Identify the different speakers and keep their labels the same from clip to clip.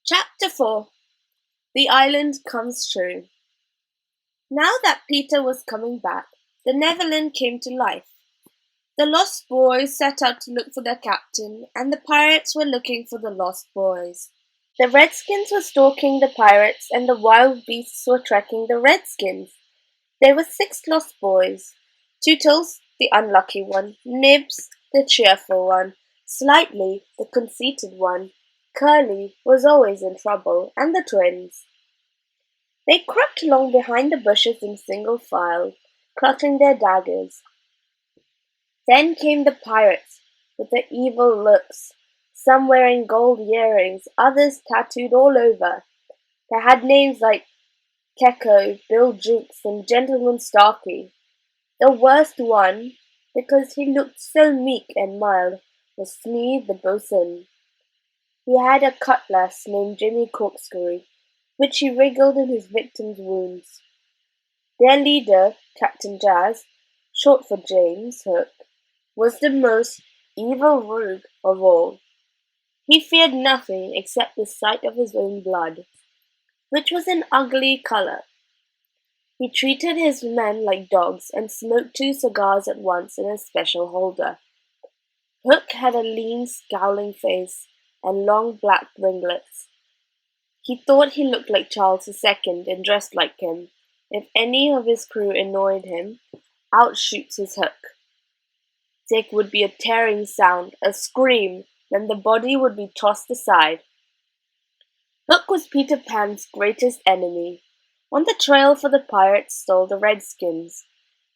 Speaker 1: Chapter 4. The Island Comes True. Now that Peter was coming back, the Neverland came to life. The lost boys set out to look for their captain, and the pirates were looking for the lost boys. The redskins were stalking the pirates, and the wild beasts were tracking the redskins. There were 6 lost boys: Tootles, the unlucky one; Nibs, the cheerful one; Slightly, the conceited one; Curly was always in trouble, and the twins. They crept along behind the bushes in single file, clutching their daggers. Then came the pirates, with their evil looks, some wearing gold earrings, others tattooed all over. They had names like Keko, Bill Jukes, and Gentleman Starkey. The worst one, because he looked so meek and mild, was Smee the boatswain. He had a cutlass named Jimmy Corkscrew, which he wriggled in his victims' wounds. Their leader, Captain Jazz, short for James Hook, was the most evil rogue of all. He feared nothing except the sight of his own blood, which was an ugly color. He treated his men like dogs and smoked 2 cigars at once in a special holder. Hook had a lean, scowling face and long black ringlets. He thought he looked like Charles II and dressed like him. If any of his crew annoyed him, out shoots his hook. There would be a tearing sound, a scream, then the body would be tossed aside. Hook was Peter Pan's greatest enemy. On the trail for the pirates stole the redskins.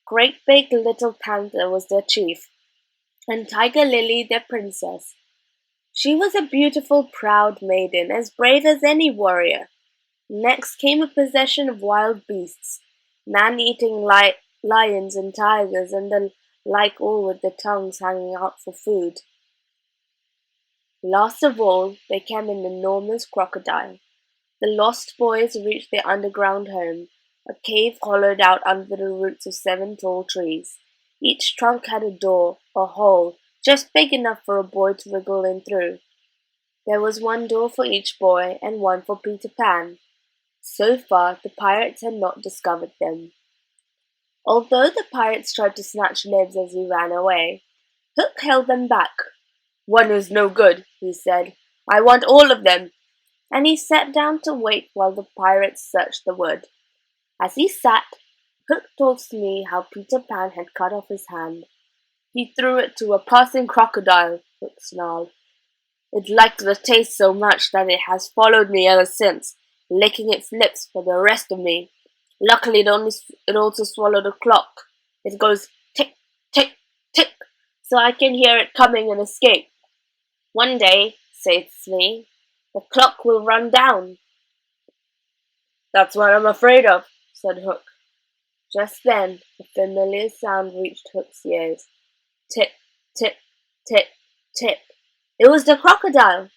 Speaker 1: Great Big Little Panther was their chief, and Tiger Lily their princess. She was a beautiful, proud maiden, as brave as any warrior. Next came a procession of wild beasts, man-eating lions and tigers and the like, all with their tongues hanging out for food. Last of all, there came an enormous crocodile. The lost boys reached their underground home, a cave hollowed out under the roots of 7 tall trees. Each trunk had a door, a hole, just big enough for a boy to wriggle in through. There was 1 door for each boy, and 1 for Peter Pan. So far, the pirates had not discovered them. Although the pirates tried to snatch Nibs as he ran away, Hook held them back. "1 is no good," he said. "I want all of them." And he sat down to wait while the pirates searched the wood. As he sat, Hook told Smee how Peter Pan had cut off his hand. "He threw it to a passing crocodile," Hook snarled. "It liked the taste so much that it has followed me ever since, licking its lips for the rest of me. Luckily it also swallowed a clock. It goes tick, tick, tick, so I can hear it coming and escape. One day," said Smee, "the clock will run down." "That's what I'm afraid of," said Hook. Just then, a familiar sound reached Hook's ears. Tick, tick, tick, tick. It was the crocodile.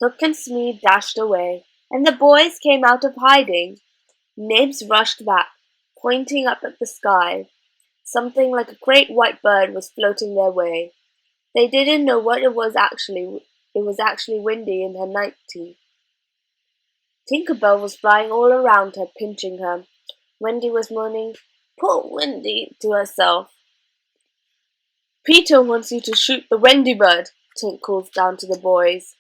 Speaker 1: Hook and Smee dashed away, and the boys came out of hiding. Nibs rushed back, pointing up at the sky. Something like a great white bird was floating their way. They didn't know what it was actually. It was actually Wendy in her nightie. Tinkerbell was flying all around her, pinching her. Wendy was moaning, "Poor Wendy," to herself. "Peter wants you to shoot the Wendy bird," Tink called down to the boys.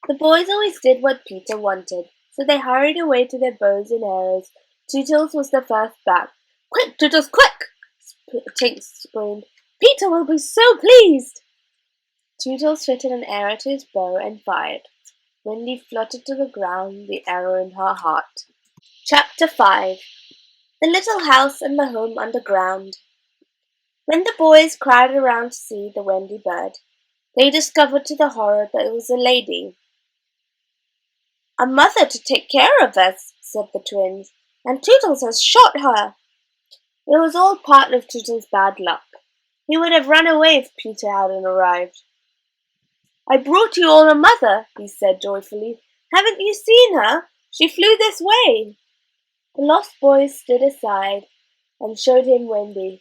Speaker 1: The boys always did what Peter wanted, so they hurried away to their bows and arrows. Tootles was the first back. "Quick, Tootles, quick!" Tink screamed. "Peter will be so pleased!" Tootles fitted an arrow to his bow and fired. Wendy fluttered to the ground, the arrow in her heart. Chapter 5. The Little House and the Home Underground. When the boys crowded around to see the Wendy bird, they discovered to their horror that it was a lady. "A mother to take care of us," said the twins, "and Tootles has shot her." It was all part of Tootles' bad luck. He would have run away if Peter hadn't arrived. "I brought you all a mother," he said joyfully. "Haven't you seen her? She flew this way." The lost boys stood aside and showed him Wendy.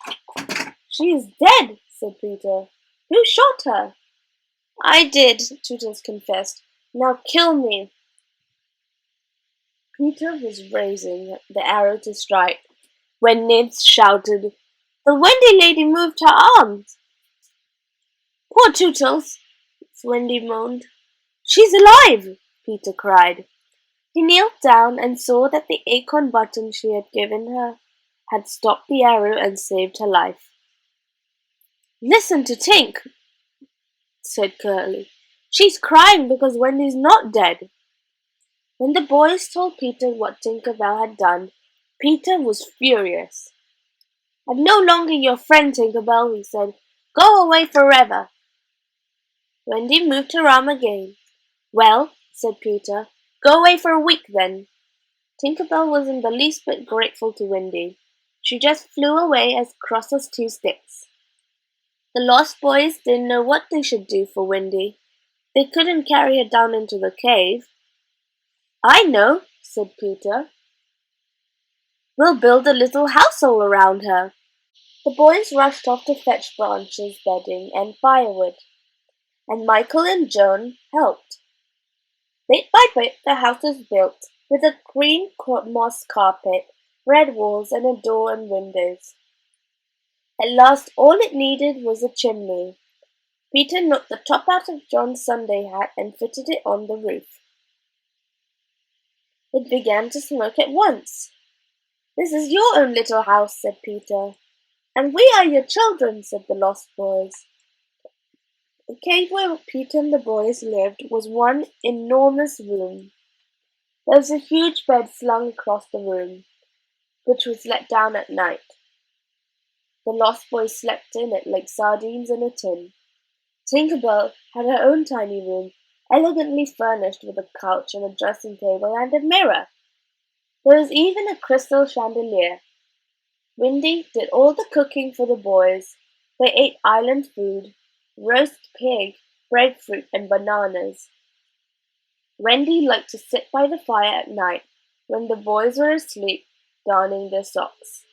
Speaker 1: "She is dead," said Peter. "Who shot her?" "I did," Tootles confessed. "Now kill me." Peter was raising the arrow to strike when Ned shouted, "The Wendy lady moved her arms!" "Poor Tootles!" Wendy moaned. "She's alive!" Peter cried. He knelt down and saw that the acorn button she had given her had stopped the arrow and saved her life. "Listen to Tink," said Curly. "She's crying because Wendy's not dead." When the boys told Peter what Tinker Bell had done, Peter was furious. "I'm no longer your friend, Tinker Bell," he said. "Go away forever." Wendy moved her arm again. "Well," said Peter, "go away for a week then." Tinker Bell wasn't the least bit grateful to Wendy. She just flew away as cross as two sticks. The Lost Boys didn't know what they should do for Wendy. They couldn't carry her down into the cave. "I know," said Peter. "We'll build a little house all around her." The boys rushed off to fetch branches, bedding, and firewood, and Michael and Joan helped. Bit by bit the house was built, with a green moss carpet, red walls, and a door and windows. At last all it needed was a chimney. Peter knocked the top out of John's Sunday hat and fitted it on the roof. It began to smoke at once. "This is your own little house," said Peter. "And we are your children," said the Lost Boys. The cave where Peter and the boys lived was one enormous room. There was a huge bed slung across the room, which was let down at night. The Lost Boys slept in it like sardines in a tin. Tinker Bell had her own tiny room, elegantly furnished with a couch and a dressing table and a mirror. There was even a crystal chandelier. Wendy did all the cooking for the boys. They ate island food, roast pig, breadfruit, and bananas. Wendy liked to sit by the fire at night when the boys were asleep, darning their socks.